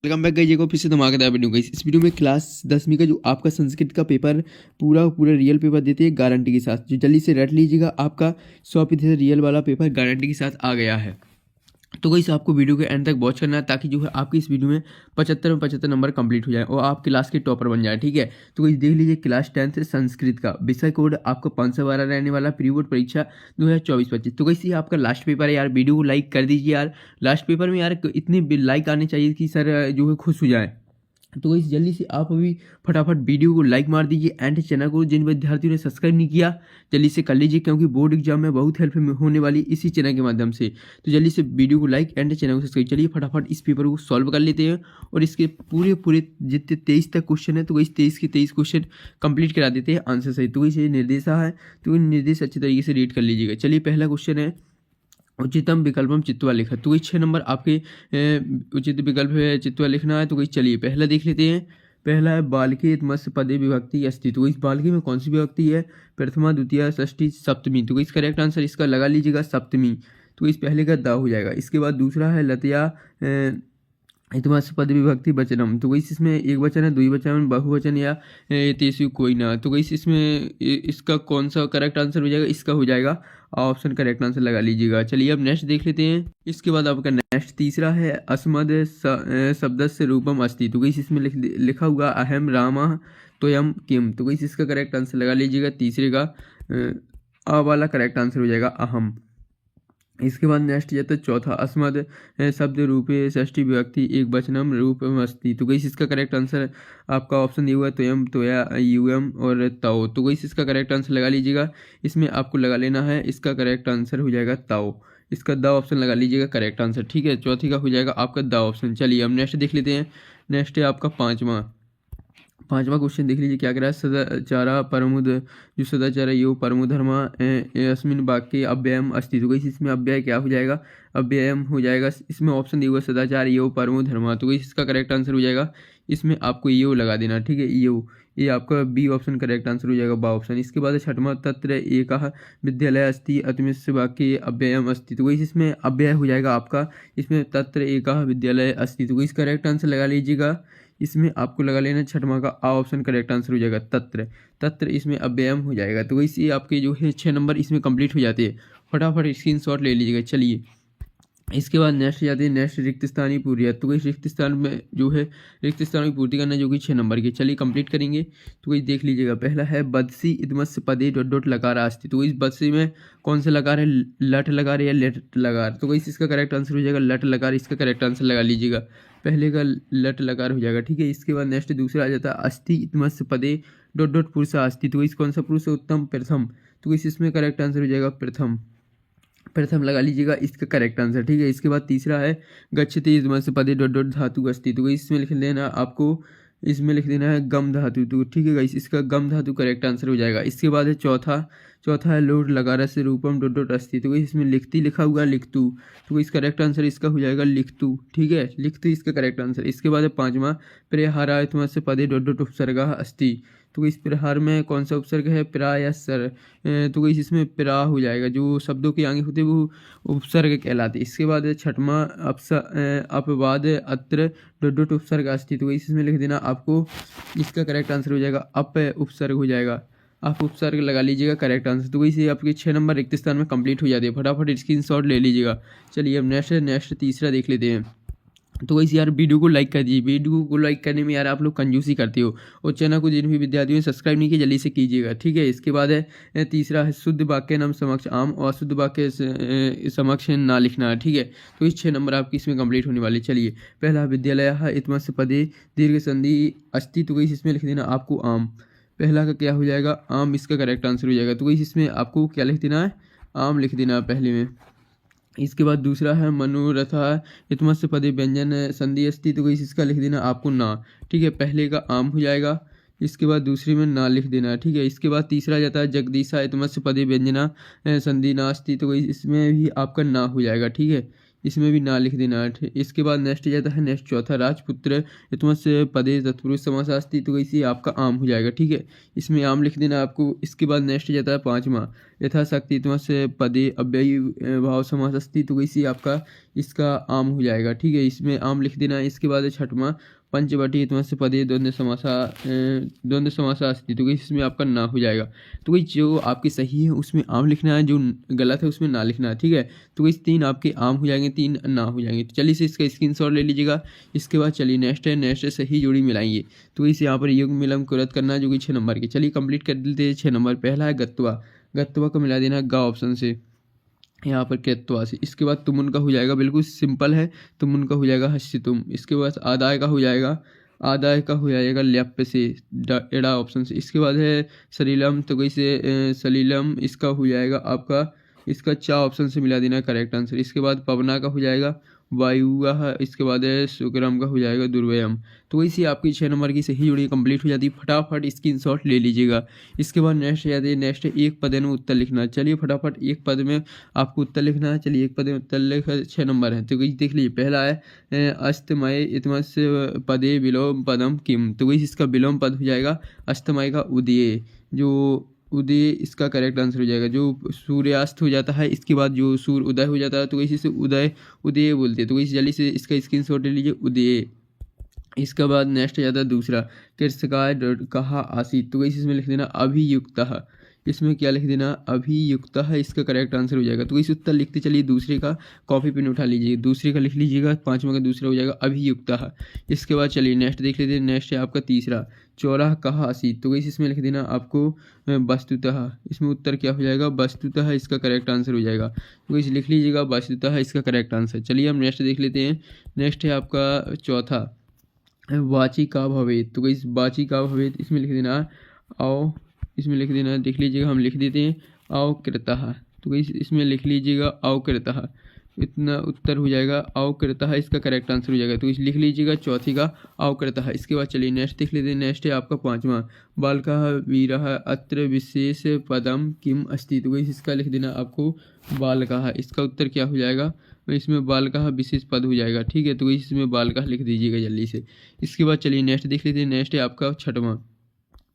Welcome back guys, फिर से धमाकेदार वीडियो गाइस। इस वीडियो में क्लास 10वीं का जो आपका संस्कृत का पेपर पूरा पूरा रियल पेपर देते हैं गारंटी के साथ। जो जल्दी से रट लीजिएगा, आपका 100% रियल वाला पेपर गारंटी के साथ आ गया है। तो गाइस आपको वीडियो के एंड तक वॉच करना है ताकि जो है आपकी इस वीडियो में 75 नंबर कंप्लीट हो जाए और आप क्लास के टॉपर बन जाए। ठीक है, तो गाइस देख लीजिए क्लास 10 संस्कृत का विषय कोड आपको 512 रहने वाला, प्री बोर्ड परीक्षा 2024-25। तो गाइस ये आपका लास्ट पेपर है यार, वीडियो को लाइक कर दीजिए यार। लास्ट पेपर में यार इतने लाइक आने चाहिए कि सर जो है खुश हो जाए। तो गाइस जल्दी से आप अभी फटाफट वीडियो को लाइक मार दीजिए एंड चैनल को जिन विद्यार्थियों ने सब्सक्राइब नहीं किया जल्दी से कर लीजिए, क्योंकि बोर्ड एग्जाम में बहुत हेल्प होने वाली इसी चैनल के माध्यम से। तो जल्दी से वीडियो को लाइक एंड चैनल को सब्सक्राइब। चलिए फटाफट इस पेपर को सॉल्व कर लेते हैं और इसके पूरे पूरे जितने 23 तक क्वेश्चन है तो गाइस 23 के 23 क्वेश्चन कंप्लीट करा देते हैं आंसर सही। तो गाइस ये निर्देशा है, तो निर्देश अच्छे तरीके से रीड कर लीजिएगा। चलिए पहला क्वेश्चन है उचितम विकल्पम चित्वा लिखा। तो कोई 6 नंबर आपके उचित विकल्प है चित्वा लिखना है। तो कोई चलिए पहला देख लेते हैं। पहला है बालके मत्स्य पदे विभक्ति अस्ति। तो इस बालके में कौन सी विभक्ति है? प्रथमा, द्वितीय, षष्ठी, सप्तमी। तो इस करेक्ट आंसर इसका लगा लीजिएगा सप्तमी। तो इस पहले का दा हो जाएगा। इसके बाद दूसरा है लतया इतमस्य पद विभक्ति वचनम। तो गई इसमें एक वचन है, द्विवचन, बहुवचन या तेसु कोई ना। तो गई इसमें इसका कौन सा करेक्ट आंसर हो जाएगा? इसका हो जाएगा ऑप्शन करेक्ट आंसर लगा लीजिएगा। चलिए अब नेक्स्ट देख लेते हैं। इसके बाद आपका नेक्स्ट तीसरा है अस्मद शब्द से रूपम अस्ति। तो गई इसमें लिखा हुआ अहम रामा त्वयम किम। तो गई इसका करेक्ट आंसर लगा लीजिएगा। तीसरे का अ वाला करेक्ट आंसर हो जाएगा अहम। इसके बाद नेक्स्ट जाता है चौथा अस्मद शब्द रूपे षष्ठी विभक्ति एक वचनम रूपम अस्ति। तो गई इसका करेक्ट आंसर आपका ऑप्शन दिया हुआ है त्वयम, त्वया, यूयम और ताओ। तो गई इसका करेक्ट आंसर लगा लीजिएगा। इसमें आपको लगा लेना है, इसका करेक्ट आंसर हो जाएगा ताओ। इसका द ऑप्शन लगा लीजिएगा करेक्ट आंसर। ठीक है, चौथी का हो जाएगा आपका द ऑप्शन। चलिए अब नेक्स्ट देख लेते हैं। नेक्स्ट है आपका पांचवा क्वेश्चन देख लीजिए क्या कह रहा है। सदाचारा परमुद, जो सदाचार यो परमुधर्मा अस्मिन वाक्य अव्ययम अस्ति। तो गई इसमें अव्यय क्या हो जाएगा? अव्ययम हो जाएगा। इसमें ऑप्शन दिया हुआ सदाचार यो परमुधर्मा। तो गई इसका करेक्ट आंसर हो जाएगा, इसमें आपको यो लगा देना। ठीक है, यो ये आपका बी ऑप्शन करेक्ट आंसर हो जाएगा, बा ऑप्शन। इसके बाद छठवां तत्र एक विद्यालय अस्ति अतिमिश्र वाक्य अव्ययम अस्ति। तो गई इसमें अव्यय हो जाएगा आपका, इसमें तत्र एक विद्यालय अस्ति। तो गई इसका करेक्ट आंसर लगा लीजिएगा। इसमें आपको लगा लेना छठवां का आ ऑप्शन करेक्ट आंसर हो जाएगा तत्र। तत्र इसमें अव्ययम हो जाएगा। तो इसी आपके जो है 6 नंबर इसमें कंप्लीट हो जाते हैं। फटाफट स्क्रीनशॉट ले लीजिएगा। चलिए इसके बाद नेक्स्ट जाते हैं। नेक्स्ट रिक्त स्थानीय पूर्ति। तो इस रिक्त स्थान में जो है रिक्त स्थान की पूर्ति करना, जो कि 6 नंबर की। चलिए कंप्लीट करेंगे। तो कोई देख लीजिएगा। पहला है बदसी इदमस्य पदे डॉट डॉट लकार अस्ति। तो इस बदसी में कौन से लकार है? लट लकार या लेट लकार। तो कोई इसका करेक्ट आंसर हो जाएगा लट लकार। इसका करेक्ट आंसर लगा लीजिएगा, पहले का लट लकार हो जाएगा। ठीक है, इसके बाद नेक्स्ट दूसरा आ जाता है अस्ति इदमस्य पदे डॉट डॉट पुरुषा अस्ति। तो इस कौन सा पुरुष है? उत्तम, प्रथम। तो इसमें करेक्ट आंसर हो जाएगा प्रथम। प्रथम लगा लीजिएगा, इसका करेक्ट आंसर। ठीक है, इसके बाद तीसरा है गच्छति इदमस्य पदे डॉट डॉट धातु अस्ति। तो इसमें लिख लेना आपको, इसमें लिख देना है गम धातु। तो ठीक है गाइस, इसका गम धातु करेक्ट आंसर हो जाएगा। इसके बाद है चौथा है लोड लगा से रूपम डॉट डॉट अस्ति। तो इसमें लिखती लिखा हुआ लिखतु। तो इस करेक्ट आंसर इसका हो जाएगा लिखतु। ठीक है, लिखतु इसका करेक्ट आंसर। इसके बाद है पांचवा प्रहारायतमस्य पदे डॉट डॉट उपसर्गा अस्ति। तो इस प्रहार में कौन सा उपसर्ग है? प्रा या सर। तो इसमें प्रा हो जाएगा। जो शब्दों के आगे होते हैं वो उपसर्ग कहलाते। इसके बाद है छठवां अपवाद अत्र डॉट डॉट उपसर्ग अस्ति। तो इसमें लिख देना आपको, इसका करेक्ट आंसर हो जाएगा अप उपसर्ग हो जाएगा। आप उपसर्ग लगा लीजिएगा करेक्ट आंसर। तो इसे आपके 6 नंबर रिक्त स्थान में कंप्लीट हो जाते हैं। फटाफट स्क्रीनशॉट ले लीजिएगा। चलिए अब नेक्स्ट तीसरा देख लेते हैं। तो वैसे यार वीडियो को लाइक कर दीजिए। वीडियो को लाइक करने में यार आप लोग कंजूसी करते हो, और चैनल को जिन भी विद्यार्थियों ने सब्सक्राइब नहीं किया जल्दी से कीजिएगा। ठीक है, इसके बाद है तीसरा है शुद्ध वाक्य नाम समक्ष आम और अशुद्ध वाक्य समक्ष ना लिखना। ठीक है, तो इस 6 नंबर आपकी इसमें कंप्लीट होने वाले। चलिए पहला विद्यालय इतमस्य पदे दीर्घ संधि अस्ति। तो इसमें लिख देना आपको आम। पहला का क्या हो जाएगा? आम। इसका करेक्ट आंसर हो जाएगा। तो इसमें आपको क्या लिख देना है? आम लिख देना पहले में। इसके बाद दूसरा है मनोरथा इतमस्य पदे व्यंजन संधि अस्ति। तो इसका लिख देना आपको ना। ठीक है, पहले का आम हो जाएगा। इसके बाद दूसरी में ना लिख देना। ठीक है, इसके बाद तीसरा जाता है जगदीशा इतमस्य पदे व्यंजना संधि नास्ति। तो इसमें भी आपका ना हो जाएगा। ठीक है, इसमें भी ना लिख देना। इसके बाद नेक्स्ट जाता है नेक्स्ट चौथा, राजपुत्र यथमस्य पदे तत्पुरुष समासास्ति, तो इसी आपका आम हो जाएगा। ठीक है, इसमें आम लिख देना आपको। इसके बाद नेक्स्ट जाता है पाँचवा, यथाशक्ति यथमस्य पदे अव्ययी भाव समासास्ति, तो इसी आपका इसका आम हो जाएगा। ठीक है, इसमें आम लिख देना। इसके बाद छठवां, पंचवटी यथमस्य पदे द्वंद्व समासा अस्ति, तो इसमें आपका ना हो जाएगा। तो वही जो आपकी सही है उसमें आम लिखना है, जो गलत है उसमें ना लिखना है। ठीक है, तो इस तीन आपके आम हो जाएंगे, तीन ना हो जाएंगे। तो चलिए से इसका स्क्रीनशॉट ले लीजिएगा। इसके बाद चलिए नेक्स्ट है, नेक्स्ट सही जोड़ी मिलाएंगे। तो इस यहाँ पर योग मिलम को रद्द करना है, जो कि 6 नंबर की। चलिए कंप्लीट कर देते हैं। 6 नंबर पहला है गत्वा, गत्वा को मिला देना गा ऑप्शन से, यहाँ पर कृत्वा से। इसके बाद तुमुन का हो जाएगा, बिल्कुल सिंपल है, तुमुन का हो जाएगा हस्य तुम। इसके बाद आदाय का हो जाएगा, आदाय का हो जाएगा ल्याप्य से, एड़ा ऑप्शन से। इसके बाद है सलीलम, तो कैसे सलीलम, इसका हो जाएगा आपका, इसका चा ऑप्शन से मिला देना करेक्ट आंसर। इसके बाद पवना का हो जाएगा वायुआ, इसके बाद है शुक्रम का हो जाएगा दुर्व्ययम। तो वैसे आपकी 6 नंबर की सही जोड़ी कंप्लीट हो जाती है। फटाफट स्क्रीनशॉट ले लीजिएगा। इसके बाद नेक्स्ट याद है, नेक्स्ट एक पद में उत्तर लिखना। चलिए फटाफट एक पद में आपको उत्तर लिखना है। चलिए एक पद में उत्तर लिख, 6 नंबर है। तो वही देख लीजिए, पहला है अस्तमय इतमस्य पदे विलोम पदम किम, तो वही इसका विलोम पद हो जाएगा अस्तमय का उदय, जो उदय इसका करेक्ट आंसर हो जाएगा। जो सूर्यास्त हो जाता है इसके बाद जो सूर्य उदय हो जाता है, तो इसी से उदय उदय बोलते हैं। तो इस जल्दी से इसका स्क्रीनशॉट ले लीजिए, उदय। इसके बाद नेक्स्ट जाता है दूसरा, कृषकाय कहा आसीत, तो इस इसमें लिख देना अभियुक्तः। इसमें क्या लिख देना, अभियुक्तः, इसका करेक्ट आंसर हो जाएगा। तो इस उत्तर लिखते चलिए, दूसरे का कॉपी पेन उठा लीजिए, दूसरे का लिख लीजिएगा, पाँचवा का दूसरा हो जाएगा अभियुक्तः। इसके बाद चलिए नेक्स्ट देख लेते हैं। नेक्स्ट है आपका तीसरा, चौराह कहा आसीत, तो इसमें लिख देना आपको वस्तुतः। इसमें उत्तर क्या हो जाएगा, वस्तुतः, इसका करेक्ट आंसर हो जाएगा। तो इसे लिख लीजिएगा, वस्तुतः इसका करेक्ट आंसर। चलिए हम नेक्स्ट देख लेते हैं। नेक्स्ट है आपका चौथा, वाची का भवेत, तो इस वाची का भवेत, इसमें लिख देना आओ, इसमें लिख देना, देख लीजिएगा, हम लिख देते हैं अवकृतः, तो इसमें लिख लीजिएगा अवकृतः, इतना उत्तर हो जाएगा अवकृतः, इसका करेक्ट आंसर हो जाएगा। तो इस लिख लीजिएगा चौथी का अवकृतः। इसके बाद चलिए नेक्स्ट देख लेते हैं। नेक्स्ट है आपका पाँचवा, बालकः वीरः अत्र विशेष पदम किम अस्ति, तो इसका लिख देना आपको बालकः, इसका उत्तर क्या हो जाएगा, इसमें बालकः विशेष पद हो जाएगा। ठीक है, तो इसमें बालकः लिख दीजिएगा जल्दी से। इसके बाद चलिए नेक्स्ट देख लेते हैं। नेक्स्ट है आपका छठवां,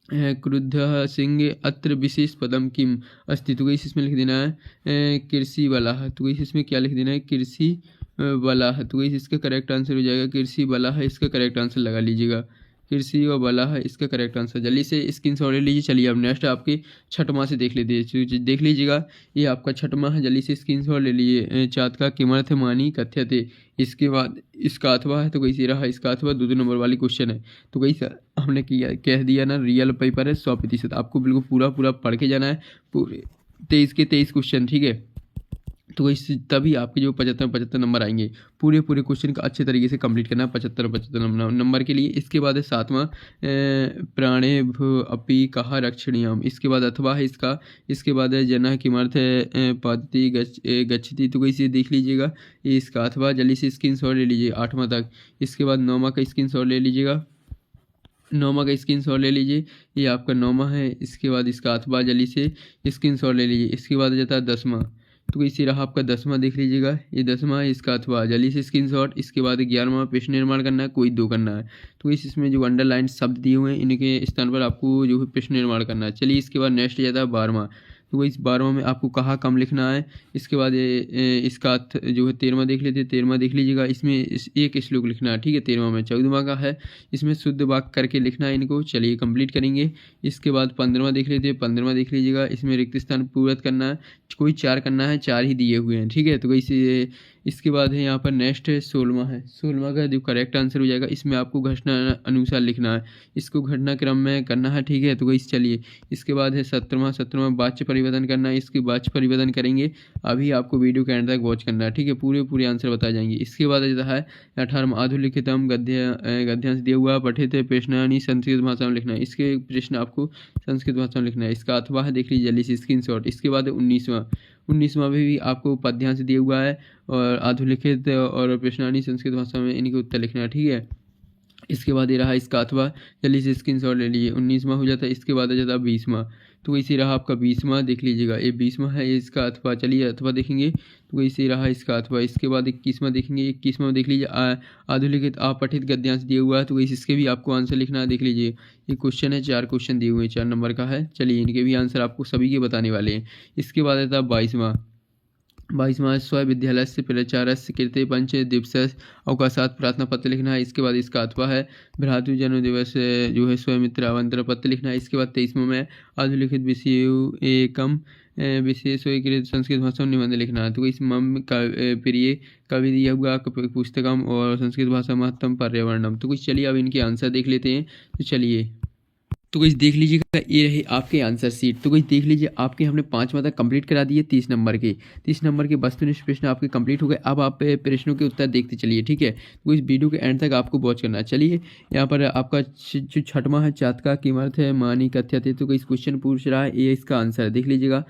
क्रुद्ध सिंह अत्र विशेष पदम किम अस्ति, तो इसमें लिख देना है कृषि वाला, तो इसमें क्या लिख देना है, कृषि वाला, तो इसका करेक्ट आंसर हो जाएगा कृषि वाला है, इसका करेक्ट आंसर लगा लीजिएगा, कृषि व बला है, इसका करेक्ट आंसर। जल्दी से स्क्रीनशॉट ले लीजिए। चलिए अब नेक्स्ट आपके छठवां से देख लेते हैं, देख लीजिएगा, ये आपका छठवां है, जल्दी से स्क्रीनशॉट ले लीजिए। चात का किमर्थ मानी कथ्यते, इसके बाद इसका अथवा है, तो कैसे रहा इसका अथवा, 2 नंबर वाली क्वेश्चन है। तो कैसे हमने किया, कह दिया ना, रियल पेपर है 100%, आपको बिल्कुल पूरा पूरा पढ़ के जाना है, पूरे 23 के 23 क्वेश्चन। ठीक है, तो इस तभी आपके जो 75 नंबर आएंगे। पूरे क्वेश्चन का अच्छे तरीके से कंप्लीट करना है 75 नंबर के लिए। इसके बाद है सातवां, प्राणे भू अपी कहा रक्षणीयम, इसके बाद अथवा है इसका। इसके बाद है जना किमर्थ पद्धति गच्छति, तो इसे देख लीजिएगा, ये इसका अथवा। जल्दी से स्क्रीनशॉट ले लीजिए 8वां तक। इसके बाद 9वां का स्क्रीनशॉट ले लीजिएगा, 9वां का स्क्रीनशॉट ले लीजिए, ये आपका 9वां है। इसके बाद इसका अथवा, जल्दी से स्क्रीनशॉट ले लीजिए। इसके बाद जाता है 10वां, तो इसी रहा आपका 10वां, देख लीजिएगा, ये 10वां है, इसका अथवा, जल्दी से स्क्रीनशॉट। इसके बाद 11वां, प्रश्न निर्माण करना है, कोई 2 करना है, तो इसमें जो अंडरलाइन शब्द दिए हुए हैं इनके स्थान पर आपको जो है प्रश्न निर्माण करना है। चलिए इसके बाद नेक्स्ट जाता है 12वां, तो इस 12वां में आपको कहाँ कम लिखना है। इसके बाद इसका जो है 13वां देख लेते हैं। 13वां देख लीजिएगा, इसमें एक श्लोक लिखना है। ठीक है, 13वां में। 14वां का है, इसमें शुद्ध वाक्य करके लिखना है इनको। चलिए कंप्लीट करेंगे। इसके बाद 15वां देख लेते हैं। 15वां देख लीजिएगा, इसमें रिक्त स्थान पूर्ण करना है, कोई 4 करना है, 4 ही दिए हुए हैं। ठीक है, तो वैसे इसके बाद है यहाँ पर नेक्स्ट है 16वां है। 16वां का जो करेक्ट आंसर हो जाएगा, इसमें आपको घटना अनुसार लिखना है, इसको घटनाक्रम में करना है। ठीक है, तो वैसे चलिए इसके बाद है 17वां वाच्य परिवर्तन करना है, इसके वाच्य परिवर्तन करेंगे। अभी आपको वीडियो के एंड तक वॉच करना है। ठीक है, पूरे आंसर बताए जाएंगे। इसके बाद जो है 18वां अधोलिखितम गद्यांश दिया हुआ पठित प्रश्नानि संस्कृत भाषा में लिखना है, इसके प्रश्न आपको संस्कृत भाषा में लिखना है, इसका अथवा है, देख लीजिए जल्दी से स्क्रीनशॉट। इसके बाद 19वां में भी आपको पद्यांश दिया हुआ है और अधोलिखित और प्रश्नानि संस्कृत भाषा में इनके उत्तर लिखना है। ठीक है, इसके बाद ये रहा इसका अथवा, जल्दी से स्क्रीनशॉट ले लीजिए। 19वां हो जाता है, इसके बाद आ जाता है 20वां। तो वैसे रहा आपका 20वां, देख लीजिएगा ये 20वां है, ये इसका अथवा। चलिए अथवा देखेंगे तो वैसे रहा इसका अथवा। इसके बाद 21वां देखेंगे, 21वां में देख लीजिए अधोलिखित अपठित गद्यांश दिया हुआ है, तो वैसे इसके भी आपको आंसर लिखना है। देख लीजिए ये क्वेश्चन है, 4 क्वेश्चन दिए हुए हैं, 4 नंबर का है। चलिए इनके भी आंसर आपको सभी के बताने वाले हैं। इसके बाद आता है 22वां स्व विद्यालय से प्रचारस्य कृते पंच दिवस अवकाशात प्रार्थना पत्र लिखना है। इसके बाद इसका अथवा है भ्रातृ जन्म दिवस जो है स्वमित्र आमंत्रण पत्र लिखना है। इसके बाद 23वां में अधोलिखित विषय एकम विशेष स्वीकृत संस्कृत भाषा में निबंध लिखना है। तो इस मम का प्रिय कवि दिया हुआ पुस्तकम और संस्कृत भाषा महत्तम पर्यावरणम। तो कुछ चलिए अब इनके आंसर देख लेते हैं। तो चलिए तो कुछ देख लीजिएगा, ये रहे आपके आंसर सीट। तो कुछ देख लीजिए, आपके हमने 5वां तक कंप्लीट करा दिए 30 नंबर के। 30 नंबर के वस्तुनिष्ठ प्रश्न आपके कंप्लीट हो गए। अब आप प्रश्नों के उत्तर देखते चलिए, ठीक है। तो इस वीडियो के एंड तक आपको वॉच करना है। चलिए यहाँ पर आपका जो 6वां है चातका कीमत है मानी कथ्यते। तो इस क्वेश्चन पूछ रहा है, ये इसका आंसर है। देख लीजिएगा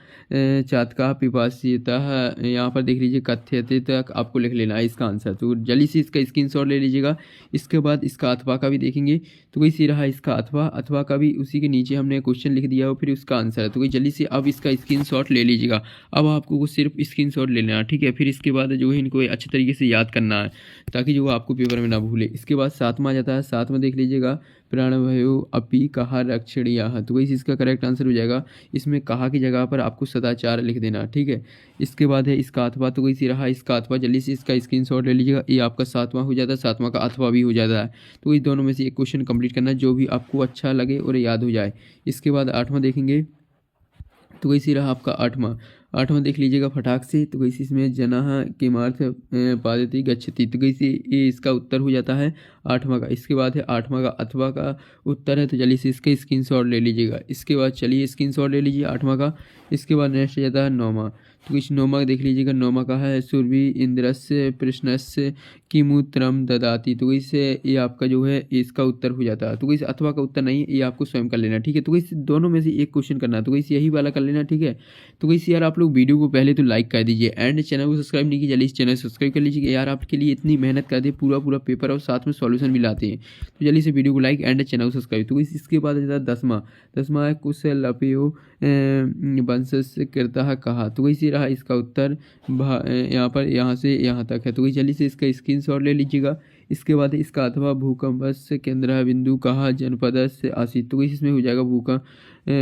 चातका पिपासिता, यहाँ पर देख लीजिए कथ्यते तक आपको लिख लेना है इसका आंसर। तो जल्दी से इसका स्क्रीनशॉट ले लीजिएगा। इसके बाद इसका अथवा का भी देखेंगे। तो इसी रहा इसका अथवा का भी उसी के नीचे हमने क्वेश्चन लिख दिया हो, फिर उसका आंसर है। तो जल्दी से अब इसका स्क्रीनशॉट ले लीजिएगा। अब आपको सिर्फ स्क्रीनशॉट ले लेना है, ठीक है। फिर इसके बाद जो है इनको अच्छे तरीके से याद करना है, ताकि जो आपको पेपर में ना भूले। इसके बाद 7वां जाता है। 7वां देख लीजिएगा प्राणभयो अपि कहा रक्षणीय। तो इस इसका करेक्ट आंसर हो जाएगा। इसमें कहा की जगह पर आपको सदाचार लिख देना, ठीक है। इसके बाद है इसका अथवा। तो इसी रहा इसका अथवा। जल्दी से इसका स्क्रीनशॉट ले लीजिएगा। ये आपका 7वां हो जाता है, 7वां का अथवा भी हो जाता है। तो इस दोनों में से एक क्वेश्चन कंप्लीट करना है, जो भी आपको अच्छा लगे और याद हो जाए। इसके बाद 8वां देखेंगे। तो इसी रहा आपका 8वां देख लीजिएगा फटाक से। तो इसी इसमें जनाह किमार्थ पादति गच्छति। तो इसी ये इसका उत्तर हो जाता है 8वां का। इसके बाद है 8वां का अथवा का उत्तर है। तो चलिए इसका स्क्रीनशॉट ले लीजिएगा। इसके बाद चलिए स्क्रीनशॉट ले लीजिए 8वां का। इसके बाद नेक्स्ट जाता है 9वां। तो इस 9वां देख लीजिएगा। 9वां का है सुरभि इंद्रस्य प्रश्नस्य किमूत्रम ददाति। तो इससे ये आपका जो है इसका उत्तर हो जाता है। तो इस अथवा का उत्तर नहीं है, ये आपको स्वयं कर लेना, ठीक है। तो इस दोनों में से एक क्वेश्चन करना है, तो इस यही वाला कर लेना, ठीक है। तो इस यार आप लोग वीडियो को पहले तो लाइक कर दीजिए एंड चैनल को सब्सक्राइब नहीं किया, जल्दी इस चैनल सब्सक्राइब कर लीजिए। यार आपके लिए इतनी मेहनत करते हैं, पूरा पेपर और साथ में सॉल्यूशन भी लाते हैं। तो जल्दी से वीडियो को लाइक एंड चैनल को सब्सक्राइब। तो इसके बाद जाता है 10वां है कुशल अपयो वंशस कृतः कहा। तो इसी रहा इसका उत्तर। यहाँ पर यहाँ से यहाँ तक है। तो जल्दी से इसका स्क्रीनशॉट ले लीजिएगा। इसके बाद इसका अथवा भूकंपस्य केंद्र बिंदु कहा जनपदस्य आसीत्। तो इसमें हो जाएगा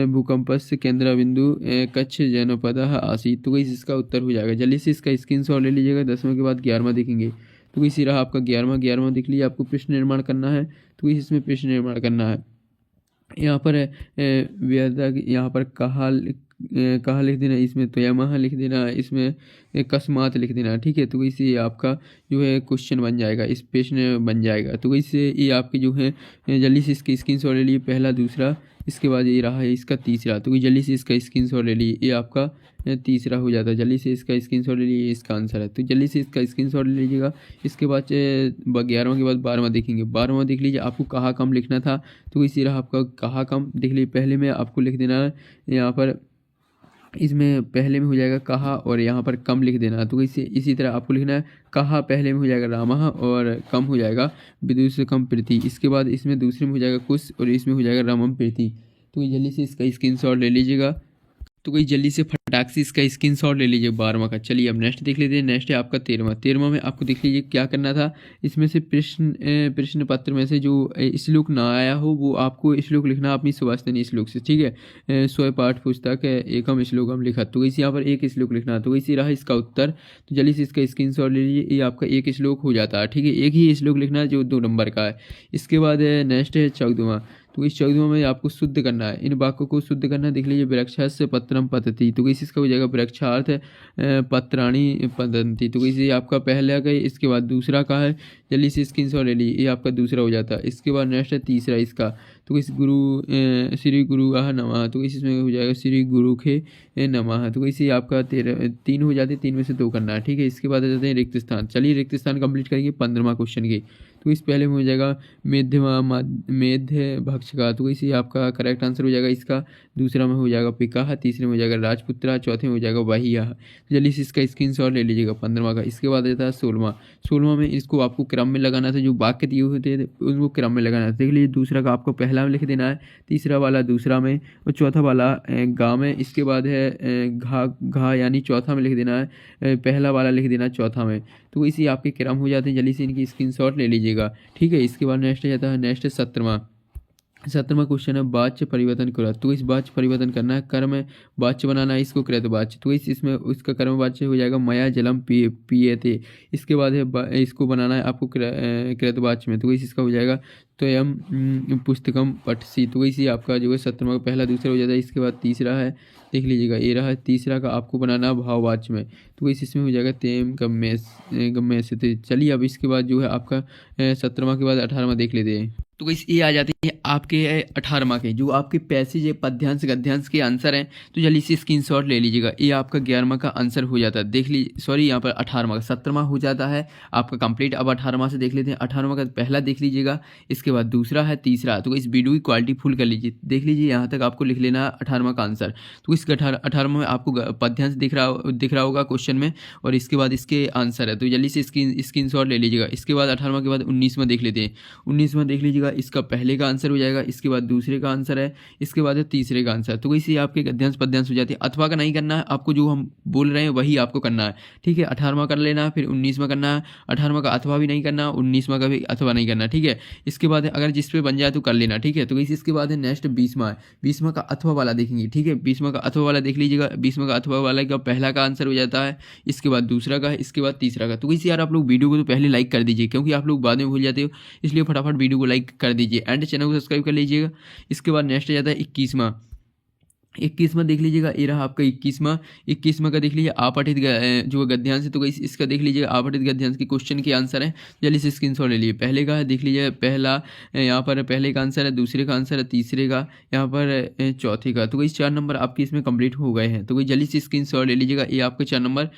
भूकंपस्य केंद्र बिंदु कच्छ जनपद आसीत्। तो इसका उत्तर हो जाएगा। जल्दी से इसका स्क्रीनशॉट ले लीजिएगा। 10वां के बाद 11वां देखेंगे। तो इसी रहा आपका 11वां देख लीजिए। आपको प्रश्न निर्माण करना है, तो इसमें प्रश्न निर्माण करना है। यहाँ पर यहाँ पर कहा लिख देना, इसमें तो यमहा लिख देना, इसमें अकस्मात लिख देना, ठीक है। तो इससे आपका जो है क्वेश्चन बन जाएगा, इस प्रश्न बन जाएगा। तो इससे ये आपके जो है जल्दी से इसके स्क्रीनशॉट ले लिए, पहला दूसरा। इसके बाद ये रहा है इसका तीसरा। तो जल्दी से इसका स्क्रीनशॉट ले लिए, ये आपका तीसरा हो जाता है। जल्दी से इसका स्क्रीनशॉट ले लिए, इसका आंसर है। तो जल्दी से इसका स्क्रीनशॉट ले लीजिएगा। इसके बाद 11वां के बाद 12वां देखेंगे। 12वां देख लीजिए, आपको कहाँ कम लिखना था। तो इसी रहा आपका कहाँ कम देख लीजिए। पहले में आपको लिख देना है यहाँ पर, इसमें पहले में हो जाएगा कहा और यहाँ पर कम लिख देना। तो इसी तरह आपको लिखना है कहा पहले में हो जाएगा रामः और कम हो जाएगा विदुष कम प्रीति। इसके बाद इसमें दूसरे में हो जाएगा कुश और इसमें हो जाएगा रामम प्रीति। तो जल्दी से इसका स्क्रीनशॉट ले लीजिएगा। तो कोई जल्दी से फटाक से इसका स्क्रीनशॉट ले लीजिए 12वां का। चलिए अब नेक्स्ट देख लेते हैं। नेक्स्ट है आपका 13वां में आपको देख लीजिए क्या करना था। इसमें से प्रश्न पत्र में से जो श्लोक ना आया हो वो आपको श्लोक लिखना अपनी सुभाषितनी श्लोक से, ठीक है। स्वयं पाठ पुस्तक एकम श्लोकम लिखा। तो इसी यहाँ पर एक श्लोक लिखना। तो इसी रहा इसका उत्तर। तो जल्दी से इसका स्क्रीनशॉट ले लीजिए। ये आपका एक श्लोक हो जाता है, ठीक है। एक ही श्लोक लिखना है जो 2 नंबर का है। इसके बाद नेक्स्ट है 14वां। तो इस 14वां में आपको शुद्ध करना है, इन वाक्यों को शुद्ध करना है। देख लीजिए वृक्षस्य पत्रम पतति। तो इसका हो जाएगा वृक्षार्थ पत्राणि पतन्ति। तो इसे आपका पहला का है। इसके बाद दूसरा का है, जल्दी से स्क्रीनशॉट ले लीजिए, ये आपका दूसरा हो जाता है। इसके बाद नेक्स्ट है तीसरा इसका। तो इस श्री गुरु नमः। तो इसमें हो जाएगा श्री गुरु खे नमः। तो इसे आपका 3 हो जाते हैं, 3 में से 2 करना है, ठीक है। इसके बाद आ जाते हैं रिक्त स्थान। चलिए रिक्त स्थान कंप्लीट करेंगे 15वां क्वेश्चन के। तो इस पहले में हो जाएगा मेध्यमा मेध्य भक्षका, तो इसी आपका करेक्ट आंसर हो जाएगा इसका। दूसरा में हो जाएगा पिकाह, तीसरे में हो जाएगा राजपुत्रा, चौथे में हो जाएगा वहिया। जल्दी से इसका स्क्रीनशॉट ले लीजिएगा 15वां का। इसके बाद आता है 16वां में इसको आपको क्रम में लगाना था, जो वाक्य दिए होते थे उनको क्रम में लगाना था। देख लीजिए दूसरा का आपको पहला में लिख देना है, तीसरा वाला दूसरा में और चौथा वाला गा में। इसके बाद है घा यानी चौथा में लिख देना है, पहला वाला लिख देना है चौथा में। तो इसी आपके क्रम हो जाते हैं। जल्दी से इनकी स्क्रीनशॉट ले लीजिएगा, ठीक है। इसके बाद नेक्स्ट जाता है, नेक्स्ट 17वां क्वेश्चन है वाच्य परिवर्तन करो। तो इस वाच्य परिवर्तन करना है, कर्म वाच्य बनाना है, इसको कृत वाच्य। तो इसमें उसका कर्म वाच्य हो जाएगा मया जलम पियते। इसके बाद है इसको बनाना है आपको कृत वाच्य में, तो इसका हो जाएगा त्वयम पुस्तकम पठसी। तो इसी आपका जो है 17वां पहला दूसरा हो जाता है। इसके बाद तीसरा है, देख लीजिएगा ये रहा, तीसरा का आपको बनाना है भाववाच्य में, तो इसमें हो जाएगा तेम गम्य से। तो चलिए अब इसके बाद जो है आपका 17वां के बाद 18वां देख लेते हैं। तो इस ये आ जाते हैं आपके 18वां के, जो आपके पैसेज पद्यांश गद्यांश के आंसर हैं। तो जल्दी से स्क्रीनशॉट ले लीजिएगा। ये आपका 11वां का आंसर हो जाता है। देख लीजिए, सॉरी यहाँ पर 18वां का, 17वां हो जाता है आपका कंप्लीट। अब 18वां से देख लेते हैं। 18वां का पहला देख लीजिएगा, इसके बाद दूसरा है, तीसरा। तो इस वीडियो की क्वालिटी फुल कर लीजिए, देख लीजिए यहाँ तक आपको लिख लेना है 18वां का आंसर। तो इसका 18वां में आपको पद्यांश दिख रहा होगा क्वेश्चन में, और इसके बाद इसके आंसर है। तो जल्दी से स्क्रीनशॉट ले लीजिएगा। इसके बाद 18वां के बाद 19वां देख लेते हैं। 19वां देख लीजिएगा, इसका पहले का आंसर हो जाएगा, इसके बाद दूसरे का आंसर है, इसके बाद है तीसरे का आंसर। तो इसी आपके गद्यांश पद्यांश हो जाते हैं। अथवा का नहीं करना है आपको, जो हम बोल रहे हैं वही आपको करना है, ठीक है। 18वां कर लेना, फिर 19वां करना है। 18वां का अथवा भी नहीं करना, 19वां का भी अथवा नहीं करना, ठीक है। इसके बाद अगर जिस पे बन जाए तो कर लेना, ठीक है। तो इसके बाद है नेक्स्ट 20वां है। 20वां का अथवा वाला देखेंगे, ठीक है। 20वां का अथवा वाला देख लीजिएगा। 20वां का अथवा वाला का पहला का आंसर हो जाता है, इसके बाद दूसरा का है, इसके बाद तीसरा का। तो इसी यार आप लोग वीडियो को तो पहले लाइक कर दीजिए, क्योंकि आप लोग बाद में भूल जाते हो, इसलिए फटाफट वीडियो को लाइक कर दीजिए एंड चैनल को सब्सक्राइब कर लीजिएगा। इसके बाद नेक्स्ट जाता है 21वां देख लीजिएगा। ये रहा आपका 21वां का देख लीजिए, आपठित जो गद्यांश है। तो इसका देख लीजिएगा, आपठित गद्यांश के क्वेश्चन के आंसर है। जल्दी से स्क्रीनशॉट ले लीजिए। पहले का है, देख लीजिए पहला यहाँ पर पहले का आंसर है, दूसरे का आंसर है, तीसरे का यहाँ पर चौथे का। तो 4 नंबर आपके इसमें कंप्लीट हो गए हैं। तो जल्दी से स्क्रीनशॉट ले लीजिएगा। ये आपके 4 नंबर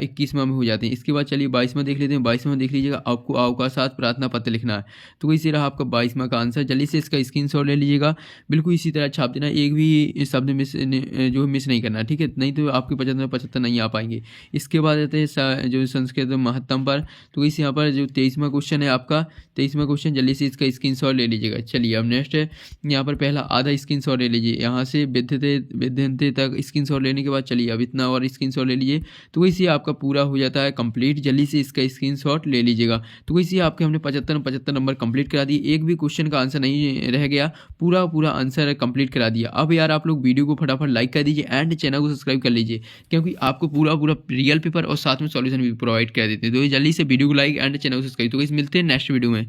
21वां में हो जाते हैं। इसके बाद चलिए 22वां देख लेते हैं। 22वां देख लीजिएगा, आपको अवकाशात प्रार्थना पत्र लिखना है। तो इसी रहा आपका 22वां का आंसर। जल्दी से इसका स्क्रीनशॉट ले लीजिएगा, बिल्कुल इसी तरह छाप देना, एक भी शब्द मिस नहीं करना, ठीक है। नहीं तो आपके 75 नहीं आ पाएंगे। इसके बाद आते हैं जो संस्कृत महत्तम पर। तो इस यहाँ पर जो 23वां क्वेश्चन है आपका, 23वां क्वेश्चन, जल्दी से इसका स्क्रीनशॉट ले लीजिएगा। चलिए अब नेक्स्ट है, यहाँ पर पहला आधा स्क्रीनशॉट ले लीजिए, यहाँ से विद्यन्ते तक स्क्रीनशॉट लेने के बाद चलिए अब इतना और स्क्रीनशॉट ले लीजिए। तो इसी आपका पूरा हो जाता है कंप्लीट। जल्दी से इसका स्क्रीनशॉट ले लीजिएगा। तो इसी आपके हमने 75 नंबर कंप्लीट करा दिए, एक भी क्वेश्चन का आंसर नहीं रह गया, पूरा आंसर कंप्लीट करा दिया। अब यार आप लोग वीडियो को फटाफट लाइक कर दीजिए एंड चैनल को सब्सक्राइब कर लीजिए, क्योंकि आपको पूरा रियल पेपर और साथ में सॉल्यूशन भी प्रोवाइड कर देते हैं। तो जल्दी से वीडियो को लाइक एंड चैनल को सब्सक्राइब। तो मिलते हैं नेक्स्ट वीडियो में।